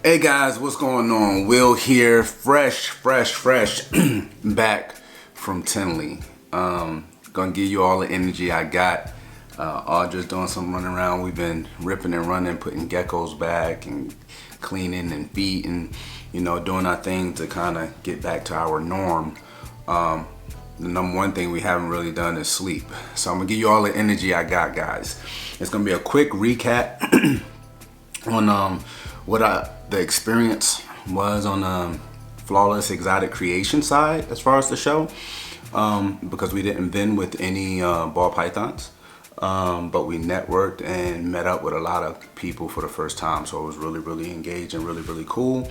Hey guys, what's going on? Will here, fresh back from Tinley. Gonna give you all the energy I got. All just doing some running around. We've been ripping and running, putting geckos back and cleaning and feeding, doing our thing to kind of get back to our norm. The number one thing we haven't really done is sleep. So I'm gonna give you all the energy I got, guys. It's gonna be a quick recap on what the experience was on Flawless Exotic Creation side as far as the show, because we didn't vend with any ball pythons, but we networked and met up with a lot of people for the first time, so it was really engaged and really cool.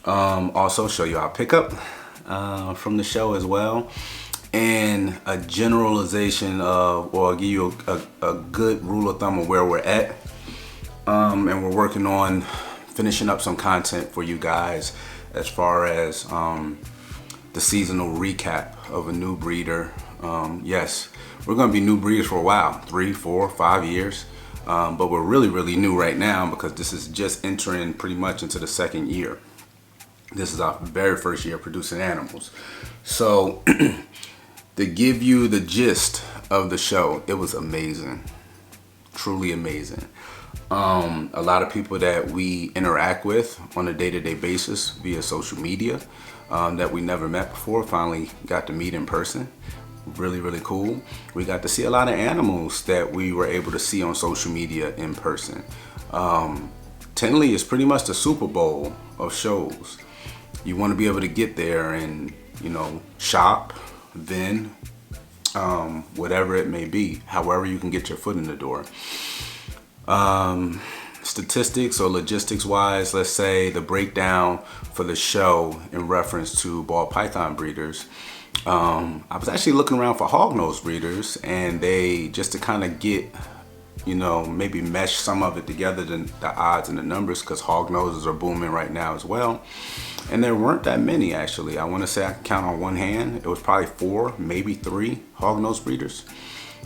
Also show you our pickup from the show as well, and a generalization of, or give you a good rule of thumb of where we're at, and we're working on finishing up some content for you guys as far as the seasonal recap of a new breeder. Yes, we're going to be new breeders for a while, 3, 4, 5 years, but we're really new right now because this is just entering pretty much into the second year. This is our very first year producing animals. So to give you the gist of the show, it was amazing, truly amazing. A lot of people that we interact with on a day-to-day basis via social media, that we never met before, finally got to meet in person. Really cool. We got to see a lot of animals that we were able to see on social media in person. Tinley is pretty much the Super Bowl of shows. You want to be able to get there and shop, then whatever it may be, however you can get your foot in the door. Statistics or logistics wise, let's say the breakdown for the show in reference to ball python breeders. I was actually looking around for hognose breeders, and they, just to kind of get, maybe mesh some of it together, the odds and the numbers, because hognoses are booming right now as well. And there weren't that many, actually. I want to say I can count on one hand. It was probably 4, maybe 3 hognose breeders.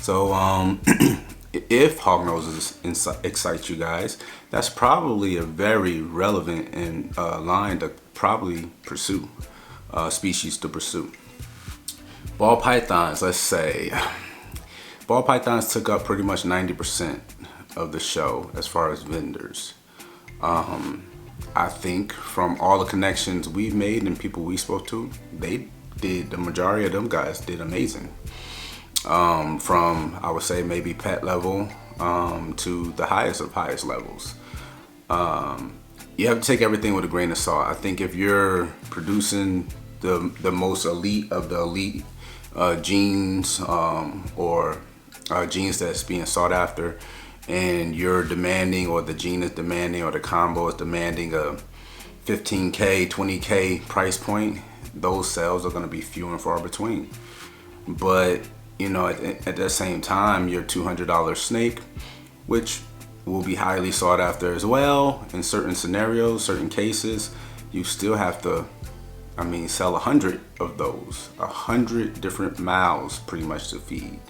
So, if hognoses excite you guys, that's probably a very relevant and line to probably pursue, species to pursue. Ball pythons, let's say. Ball pythons took up pretty much 90% of the show as far as vendors. I think from all the connections we've made and people we spoke to, the majority of them guys did amazing. From, I would say, maybe pet level to the highest of highest levels. You have to take everything with a grain of salt. I think if you're producing the most elite of the elite genes, or genes that's being sought after, and you're demanding, or the gene is demanding, or the combo is demanding a 15K, 20K price point, those sales are going to be few and far between. But at the same time, your $200 snake, which will be highly sought after as well in certain scenarios, certain cases, you still have to, sell 100 of those, 100 different mouths pretty much to feed.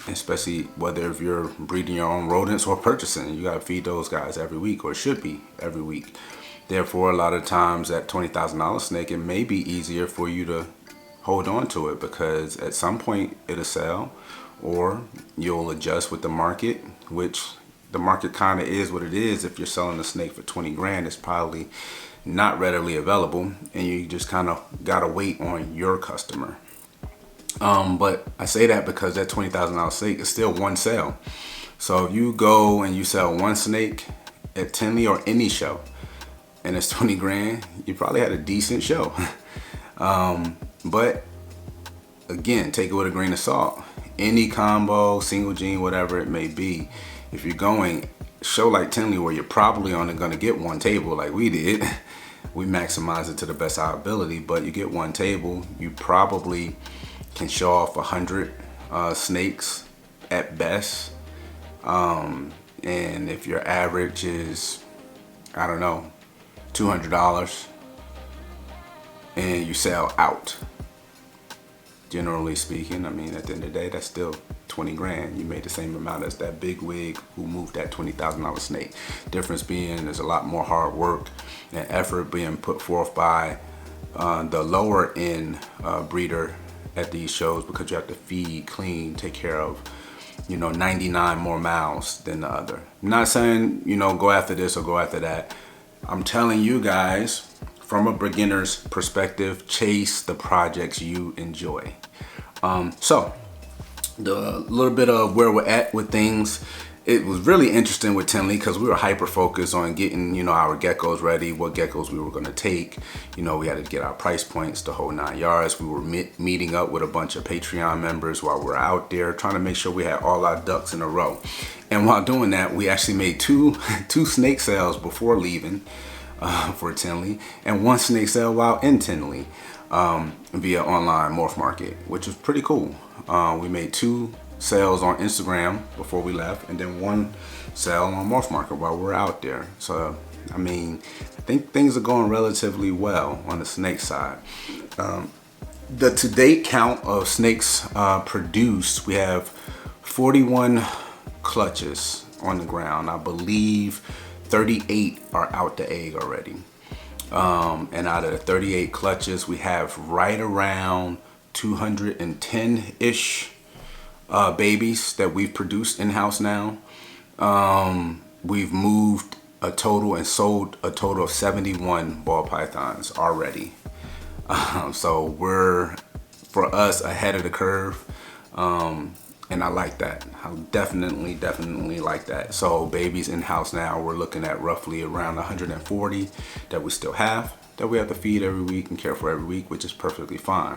Especially whether if you're breeding your own rodents or purchasing, you gotta feed those guys every week, or should be every week. Therefore, a lot of times that $20,000 snake, it may be easier for you to hold on to it, because at some point it'll sell, or you'll adjust with the market, which the market kind of is what it is. If you're selling a snake for 20 grand, it's probably not readily available, and you just kind of gotta wait on your customer. But I say that because that $20,000 snake is still one sale. So if you go and you sell one snake at Tinley or any show, and it's 20 grand, you probably had a decent show. But again, take it with a grain of salt. Any combo, single gene, whatever it may be, if you're going show like Tinley where you're probably only going to get one table like we did, we maximize it to the best of our ability, but you get one table, you probably can show off 100 snakes at best. And if your average is, I don't know, $200, and you sell out, generally speaking, at the end of the day, that's still 20 grand. You made the same amount as that big wig who moved that $20,000 snake. Difference being there's a lot more hard work and effort being put forth by the lower end breeder at these shows, because you have to feed, clean, take care of, 99 more mouths than the other. I'm not saying, go after this or go after that. I'm telling you guys, from a beginner's perspective, chase the projects you enjoy. So the little bit of where we're at with things, it was really interesting with Tinley because we were hyper focused on getting, our geckos ready, what geckos we were going to take. We had to get our price points, the whole 9 yards. We were meeting up with a bunch of Patreon members while we're out there trying to make sure we had all our ducks in a row. And while doing that, we actually made two snake sales before leaving for Tinley, and one snake sale while in Tinley via online morph market, which was pretty cool. We made 2 sales on Instagram before we left, and then 1 sale on morph market while we're out there. So I think things are going relatively well on the snake side. The to date count of snakes produced, we have 41 clutches on the ground. I believe 38 are out the egg already. And out of the 38 clutches, we have right around 210-ish babies that we've produced in-house now. We've moved a total and sold a total of 71 ball pythons already. So we're, for us, ahead of the curve. And I like that. I definitely like that. So babies in-house now, we're looking at roughly around 140 that we still have, that we have to feed every week and care for every week, which is perfectly fine.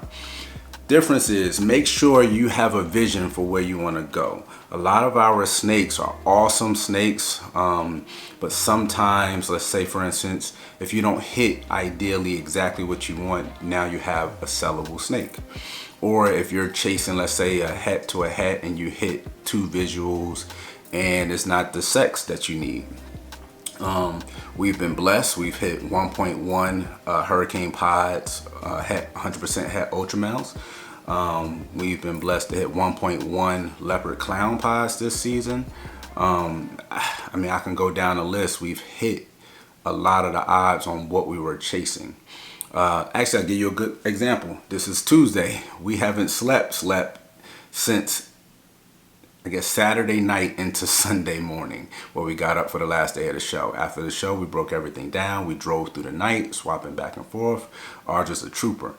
Difference is, make sure you have a vision for where you want to go. A lot of our snakes are awesome snakes, but sometimes, let's say for instance, if you don't hit ideally exactly what you want, now you have a sellable snake. Or if you're chasing, let's say, a het to a het and you hit 2 visuals and it's not the sex that you need. We've been blessed. We've hit 1.1 hurricane pods, 100% het ultra males. We've been blessed to hit 1.1 leopard clown pods this season. I can go down the list. We've hit a lot of the odds on what we were chasing. Actually, I'll give you a good example. This is Tuesday. We haven't slept since, I guess, Saturday night into Sunday morning, where we got up for the last day of the show. After the show, we broke everything down. We drove through the night, swapping back and forth. Arj's a trooper.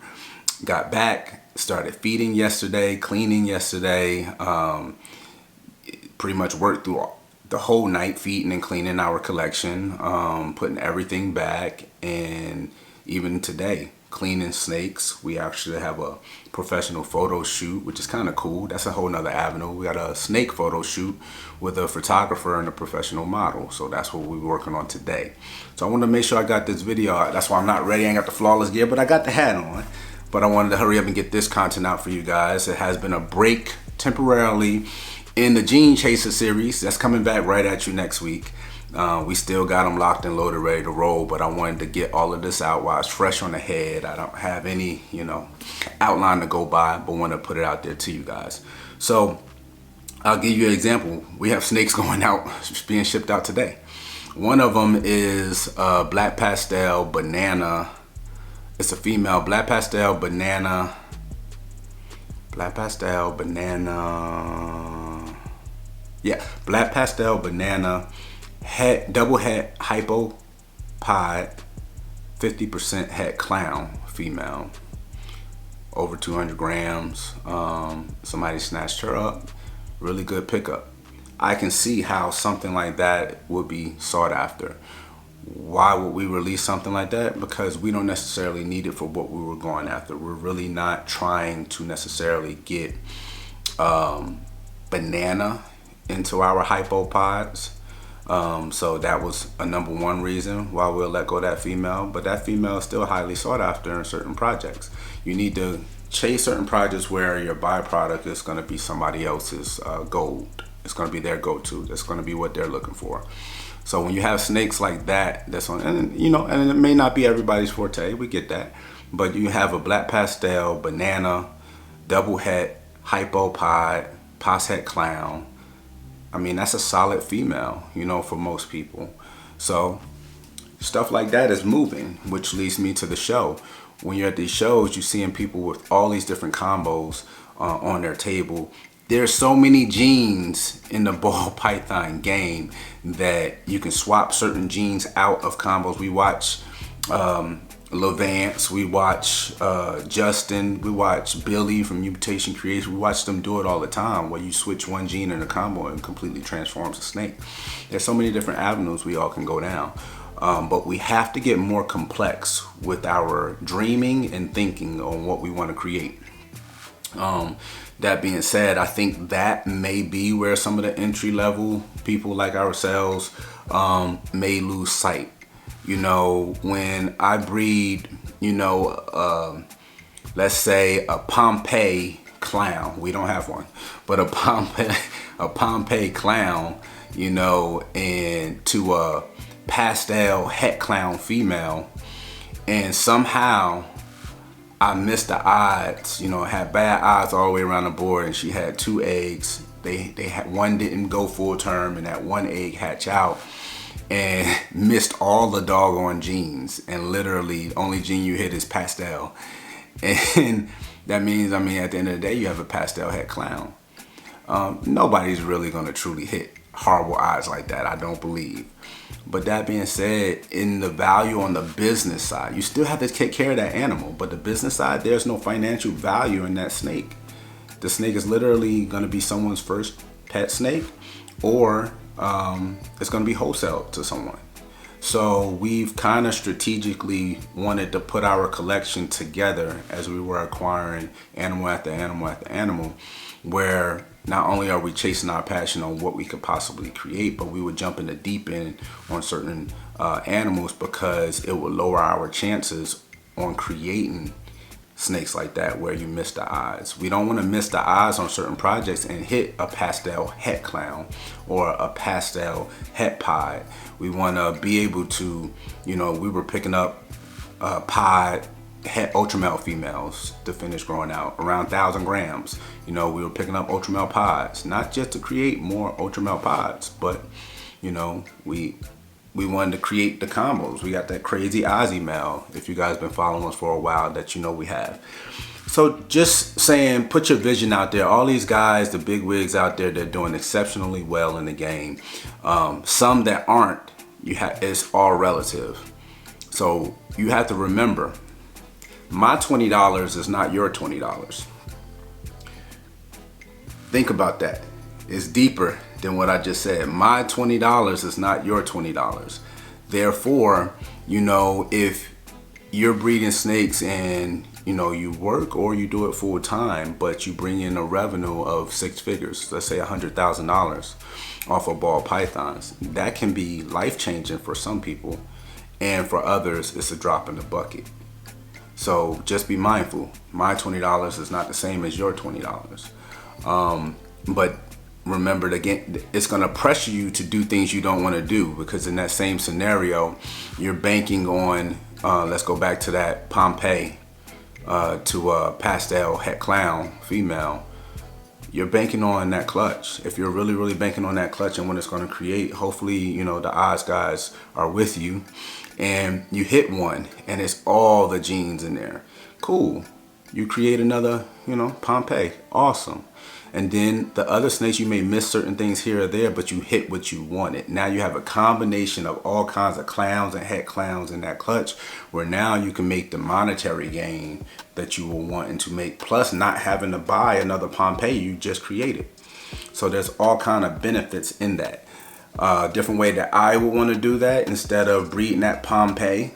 Got back, started feeding yesterday, cleaning yesterday. Pretty much worked through the whole night feeding and cleaning our collection, putting everything back, and even today, cleaning snakes. We actually have a professional photo shoot, which is kind of cool. That's a whole nother avenue. We got a snake photo shoot with a photographer and a professional model. So that's what we're working on today. So I wanted to make sure I got this video out. That's why I'm not ready. I ain't got the flawless gear, but I got the hat on. But I wanted to hurry up and get this content out for you guys. It has been a break temporarily in the Gene Chaser series. That's coming back right at you next week. We still got them locked and loaded, ready to roll, but I wanted to get all of this out while it's fresh on the head. I don't have any, outline to go by, but want to put it out there to you guys. So I'll give you an example. We have snakes going out, being shipped out today. One of them is Black Pastel Banana. It's a female Black Pastel Banana. Yeah, Black Pastel Banana. Double het hypo pod, 50% het clown female, over 200 grams. Somebody snatched her up. Really good pickup. I can see how something like that would be sought after. Why would we release something like that? Because we don't necessarily need it for what we were going after. We're really not trying to necessarily get banana into our hypopods. So that was a #1 reason why we'll let go of that female. But that female is still highly sought after in certain projects. You need to chase certain projects where your byproduct is going to be somebody else's gold. It's going to be their go-to. That's going to be what they're looking for. So when you have snakes like that, that's on, and and it may not be everybody's forte. We get that. But you have a Black Pastel Banana double het hypopod pos het clown. I mean, that's a solid female, you know, for most people. So stuff like that is moving, which leads me to the show. When you're at these shows, you're seeing people with all these different combos on their table. There's so many jeans in the ball python game that you can swap certain jeans out of combos. We watch Levance, we watch Justin, we watch Billy from Mutation Creation. We watch them do it all the time, where you switch one gene in a combo and completely transforms a snake. There's so many different avenues we all can go down. But we have to get more complex with our dreaming and thinking on what we want to create. That being said, I think that may be where some of the entry level people like ourselves may lose sight. You know, when I breed, you know, let's say a Pompeii clown, we don't have one, but a Pompeii clown, you know, and to a pastel het clown female, and somehow I missed the odds, you know, had bad odds all the way around the board, and she had 2 eggs. They had one didn't go full term, and that one egg hatch out, and missed all the doggone genes, and literally the only gene you hit is pastel, and that means, I mean, at the end of the day, you have a pastel het clown. Nobody's really gonna truly hit horrible odds like that, I don't believe. But that being said, in the value on the business side, you still have to take care of that animal. But the business side, there's no financial value in that snake. The snake is literally going to be someone's first pet snake, or it's going to be wholesale to someone. So we've kind of strategically wanted to put our collection together as we were acquiring animal after animal after animal, where not only are we chasing our passion on what we could possibly create, but we would jump in the deep end on certain animals, because it would lower our chances on creating snakes like that where you miss the odds. We don't want to miss the odds on certain projects and hit a pastel het clown or a pastel het pod. We want to be able to, you know, we were picking up pod het ultra male females to finish growing out around 1,000 grams. You know, we were picking up ultra male pods, not just to create more ultra male pods, but, you know, we wanted to create the combos. We got that crazy Aussie male, if you guys been following us for a while, that you know we have. So just saying, put your vision out there. All these guys, the big wigs out there, they're doing exceptionally well in the game. Some that aren't, it's all relative. So you have to remember, my $20 is not your $20. Think about that. It's deeper than what I just said. My $20 is not your $20. Therefore, you know, if you're breeding snakes and, you know, you work or you do it full time, but you bring in a revenue of 6 figures, let's say $100,000 off of ball pythons, that can be life changing for some people, and for others, it's a drop in the bucket. So just be mindful. My $20 is not the same as your $20. But remember, again, it's going to pressure you to do things you don't want to do, because in that same scenario, you're banking on, let's go back to that Pompeii, to a pastel het clown female. You're banking on that clutch. If you're really, really banking on that clutch and what it's going to create, hopefully, you know, the odds guys are with you, and you hit one and it's all the genes in there. Cool. You create another, you know, Pompeii. Awesome. And then the other snakes, you may miss certain things here or there, but you hit what you wanted. Now you have a combination of all kinds of clowns and het clowns in that clutch, where now you can make the monetary gain that you were wanting to make, plus not having to buy another Pompeii you just created. So there's all kind of benefits in that. Different way that I would want to do that, instead of breeding that Pompeii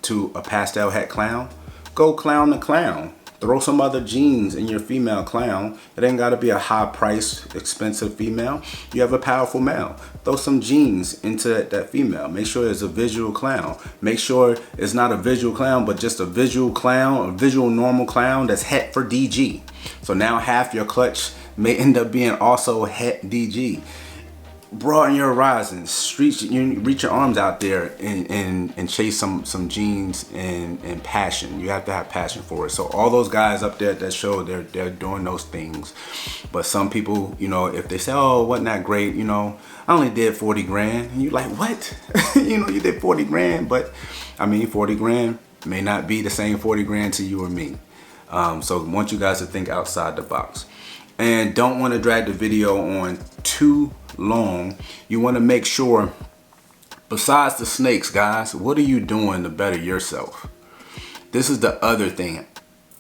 to a pastel het clown, go clown the clown. Throw some other genes in your female clown. It ain't got to be a high price, expensive female. You have a powerful male. Throw some genes into that female. Make sure it's a visual clown. Make sure it's not a visual clown, but just a visual clown, a visual normal clown that's het for DG. So now half your clutch may end up being also het DG. broaden your horizons, reach your arms out there and chase some genes and passion. You have to have passion for it. So all those guys up there at that show, they're doing those things. But some people, you know, if they say, oh, wasn't that great, you know, I only did 40 grand, and you're like, what? You know, you did 40 grand, but I mean, 40 grand may not be the same 40 grand to you or me. So I want you guys to think outside the box. And don't want to drag the video on too long. You want to make sure, besides the snakes, guys, what are you doing to better yourself? This is the other thing.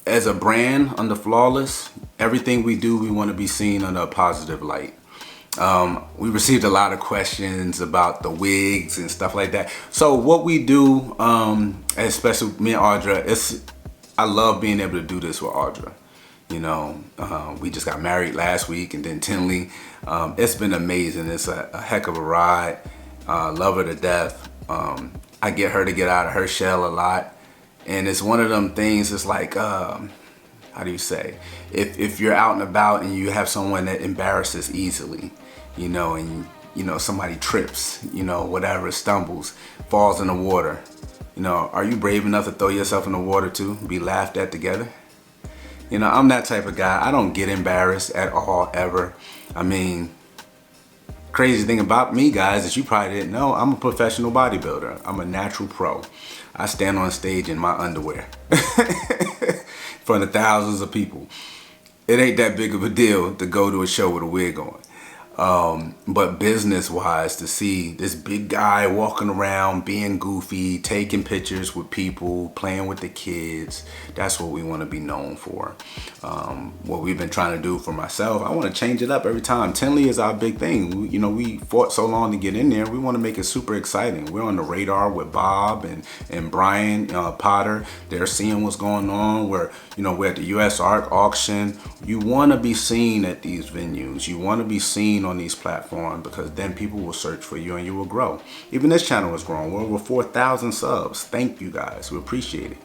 As a brand under Flawless, everything we do, we want to be seen under a positive light. We received a lot of questions about the wigs and stuff like that. So what we do, especially me and Audra, I love being able to do this with Audra. You know, we just got married last week, and then Tinley. It's been amazing. It's a heck of a ride. Love her to death. I get her to get out of her shell a lot. And it's one of them things, it's like, how do you say? If you're out and about and you have someone that embarrasses easily, you know, and, you know, somebody trips, you know, whatever, stumbles, falls in the water, you know, are you brave enough to throw yourself in the water too, be laughed at together? You know, I'm that type of guy. I don't get embarrassed at all, ever. I mean, crazy thing about me, guys, is you probably didn't know, I'm a professional bodybuilder. I'm a natural pro. I stand on stage in my underwear in front of thousands of people. It ain't that big of a deal to go to a show with a wig on. But business-wise, to see this big guy walking around, being goofy, taking pictures with people, playing with the kids, that's what we want to be known for. What we've been trying to do for myself, I want to change it up every time. Tinley is our big thing. We fought so long to get in there. We want to make it super exciting. We're on the radar with Bob and Brian Potter. They're seeing what's going on. We're at the US Art Auction. You want to be seen at these venues. You want to be seen on these platforms, because then people will search for you and you will grow. Even this channel has grown. We're over 4,000 subs. Thank you guys. We appreciate it.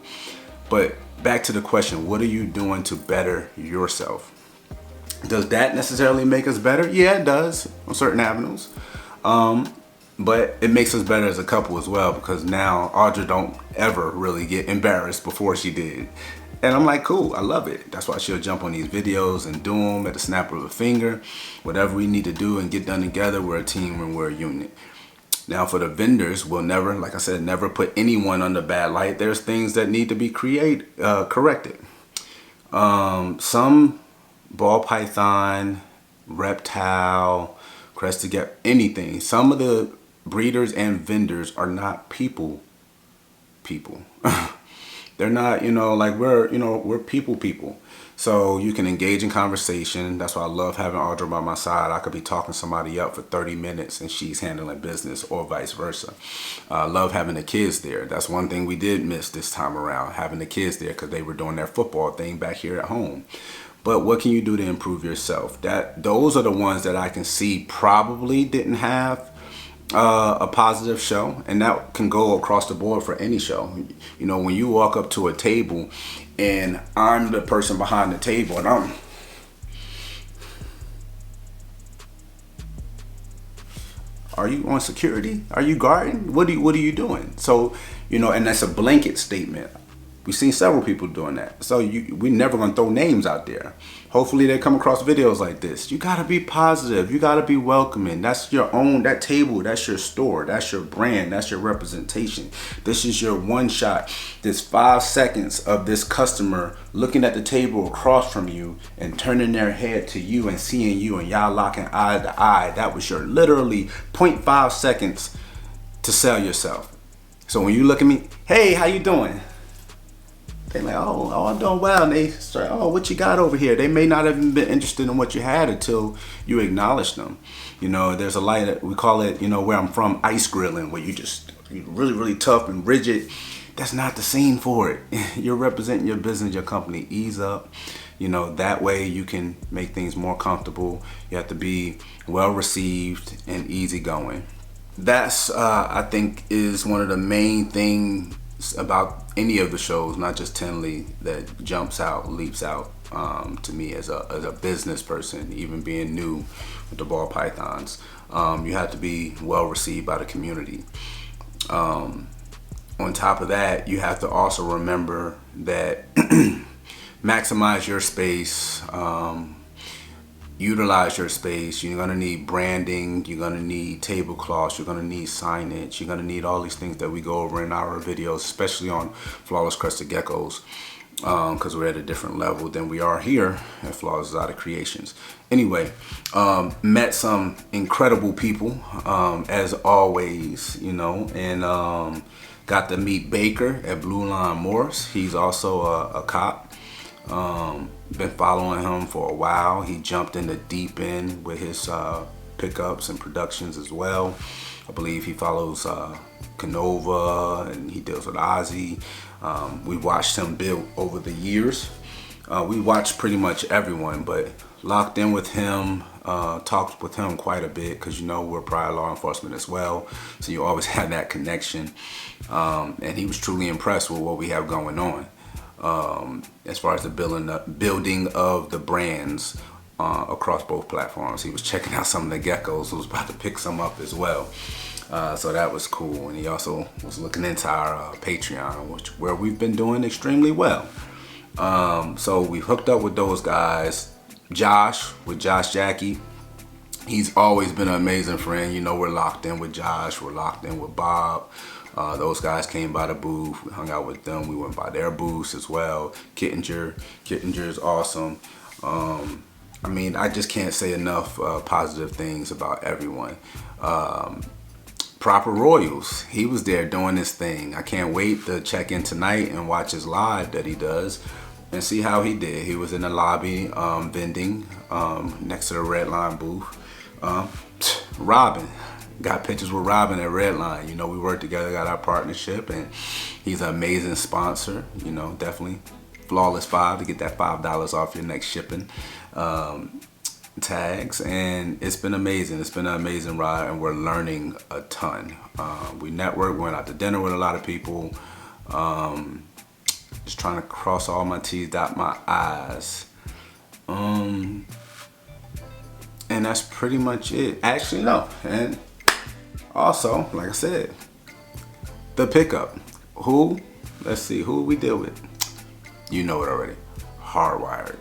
But back to the question, what are you doing to better yourself? Does that necessarily make us better? Yeah, it does on certain avenues. But it makes us better as a couple as well, because now Audra don't ever really get embarrassed before she did. And I'm like, cool, I love it. That's why she'll jump on these videos and do them at the snap of a finger. Whatever we need to do and get done together, we're a team and we're a unit. Now for the vendors, we'll never, like I said, never put anyone under bad light. There's things that need to be corrected. Some ball python, reptile, crested gap, anything. Some of the breeders and vendors are not people. They're not, like we're people. So you can engage in conversation. That's why I love having Audra by my side. I could be talking somebody up for 30 minutes and she's handling business, or vice versa. I love having the kids there. That's one thing we did miss this time around, having the kids there, because they were doing their football thing back here at home. But what can you do to improve yourself? Those are the ones that I can see probably didn't have a positive show, and that can go across the board for any show. When you walk up to a table and I'm the person behind the table and are you on security? Are you guarding? What are you doing? So, and that's a blanket statement. We've seen several people doing that. So we're never gonna throw names out there. Hopefully they come across videos like this. You gotta be positive. You gotta be welcoming. That's your own, that table, that's your store, that's your brand, that's your representation. This is your one shot. This 5 seconds of this customer looking at the table across from you and turning their head to you and seeing you and y'all locking eye to eye. That was your literally 0.5 seconds to sell yourself. So when you look at me, hey, how you doing? They're like, oh, I'm doing well. And they start, oh, what you got over here? They may not have even been interested in what you had until you acknowledge them. There's a light, we call it, where I'm from, ice grilling, where you're really, really tough and rigid. That's not the scene for it. You're representing your business, your company. Ease up. That way you can make things more comfortable. You have to be well received and easygoing. That's, I think, is one of the main things about any of the shows, not just Tinley, that jumps out, leaps out to me as a business person, even being new with the ball pythons. You have to be well received by the community. On top of that, you have to also remember that maximize your space, utilize your space. You're gonna need branding, you're gonna need tablecloths, you're gonna need signage, you're gonna need all these things that we go over in our videos, especially on Flawless Crested Geckos, because we're at a different level than we are here at Flawless Exotic Creations. Anyway, met some incredible people, as always, you know, and got to meet Baker at Blue Line Morris. He's also a cop. Been following him for a while. He jumped in the deep end with his pickups and productions as well. I believe he follows Canova, and he deals with Ozzy. We watched him build over the years. We watched pretty much everyone, but locked in with him, talked with him quite a bit, because you know we're prior law enforcement as well, so you always have that connection. And he was truly impressed with what we have going on. As far as the building of the brands across both platforms. He was checking out some of the geckos, was about to pick some up as well. So that was cool. And he also was looking into our Patreon, where we've been doing extremely well. So we hooked up with those guys. Josh, with Josh Jackie, he's always been an amazing friend. You know, we're locked in with Josh, we're locked in with Bob. Those guys came by the booth, we hung out with them, we went by their booths as well. Kittinger's awesome. I mean, I just can't say enough positive things about everyone. Proper Royals, he was there doing his thing. I can't wait to check in tonight and watch his live that he does and see how he did. He was in the lobby vending next to the Red Line booth. Robin, got pictures with Robin at Red Line. You know, we worked together, got our partnership, and he's an amazing sponsor. You know, definitely Flawless 5 to get that $5 off your next shipping tags. And it's been amazing. It's been an amazing ride, and we're learning a ton. We networked, went out to dinner with a lot of people. Just trying to cross all my T's, dot my I's. And that's pretty much it. Actually, no. And also, like I said, the pickup. Let's see, who we deal with? You know it already. Hardwired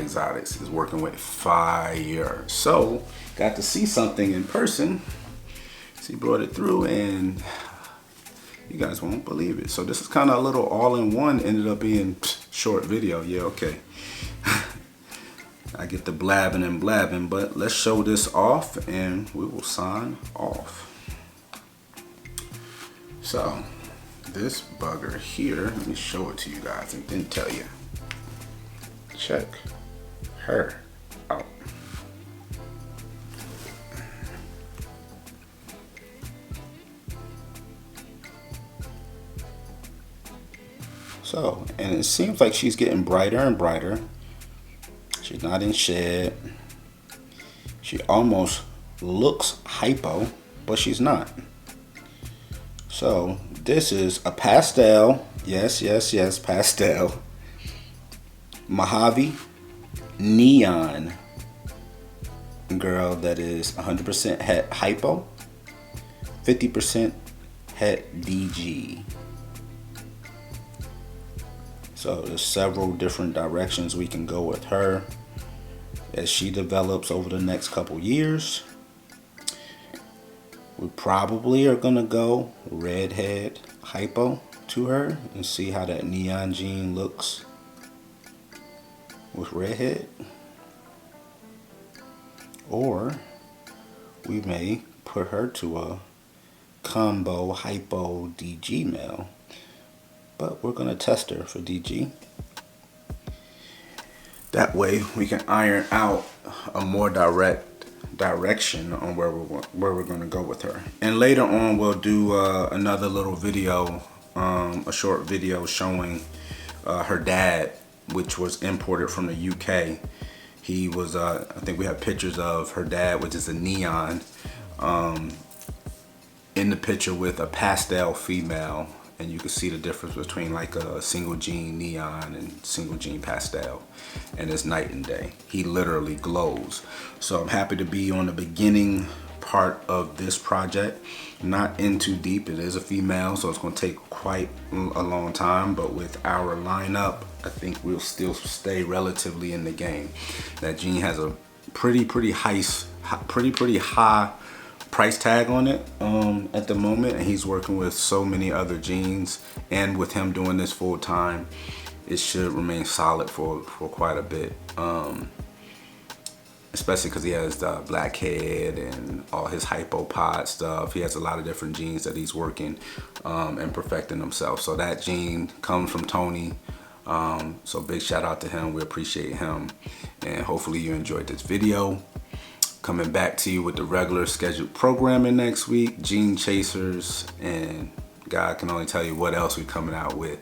Exotics is working with Fire. So, got to see something in person. She brought it through, and you guys won't believe it. So this is kind of a little all-in-one. Ended up being short video. Yeah, okay. I get the blabbing and blabbing, but let's show this off and we will sign off. So this bugger here, let me show it to you guys and then tell you. Check her out. So, and it seems like she's getting brighter and brighter. She's not in shed. She almost looks hypo, but she's not. So this is a pastel, yes, pastel, Mojave neon girl that is 100% het hypo, 50% het DG. So there's several different directions we can go with her as she develops over the next couple years. We probably are gonna go redhead hypo to her and see how that neon jean looks with redhead. Or we may put her to a combo hypo DG male. But we're gonna test her for DG. That way we can iron out a more direct direction on where we're gonna go with her. And later on we'll do another little video, a short video showing her dad, which was imported from the UK. He was, I think we have pictures of her dad, which is a neon, in the picture with a pastel female. And you can see the difference between like a single gene neon and single gene pastel. And it's night and day. He literally glows. So I'm happy to be on the beginning part of this project. Not in too deep. It is a female, so it's going to take quite a long time, but with our lineup, I think we'll still stay relatively in the game. That jean has a pretty high price tag on it at the moment, and he's working with so many other jeans, and with him doing this full time, it should remain solid for quite a bit, especially because he has the blackhead and all his hypo pod stuff. He has a lot of different jeans that he's working and perfecting himself. So that jean comes from Tony, so big shout out to him. We appreciate him, and hopefully you enjoyed this video. Coming back to you with the regular scheduled programming next week, Jean Chasers, and God can only tell you what else we're coming out with.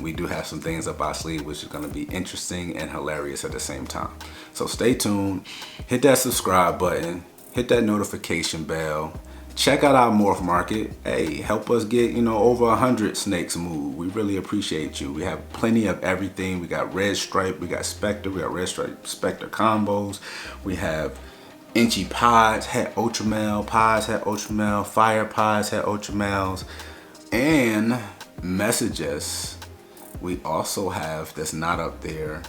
We do have some things up our sleeve which is going to be interesting and hilarious at the same time. So stay tuned, hit that subscribe button, hit that notification bell, check out our morph market. Hey, help us get, over 100 snakes moved. We really appreciate you. We have plenty of everything. We got red stripe, we got spectre, we got red stripe spectre combos, we have inchy pods, had ultramel pods, had ultramel fire pods, had ultramels, and messages. We also have, that's not up there,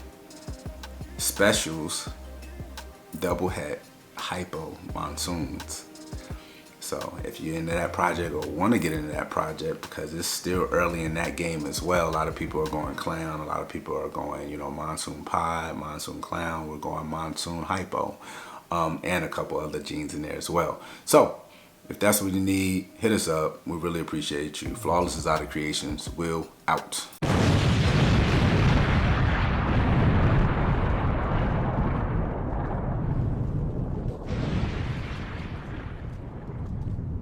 specials, double het hypo monsoons. So if you're into that project or want to get into that project, because it's still early in that game as well. A lot of people are going clown, a lot of people are going, monsoon pod, monsoon clown. We're going monsoon hypo, and a couple other jeans in there as well. So if that's what you need, hit us up. We really appreciate you. Flawless is out of creations. Will out.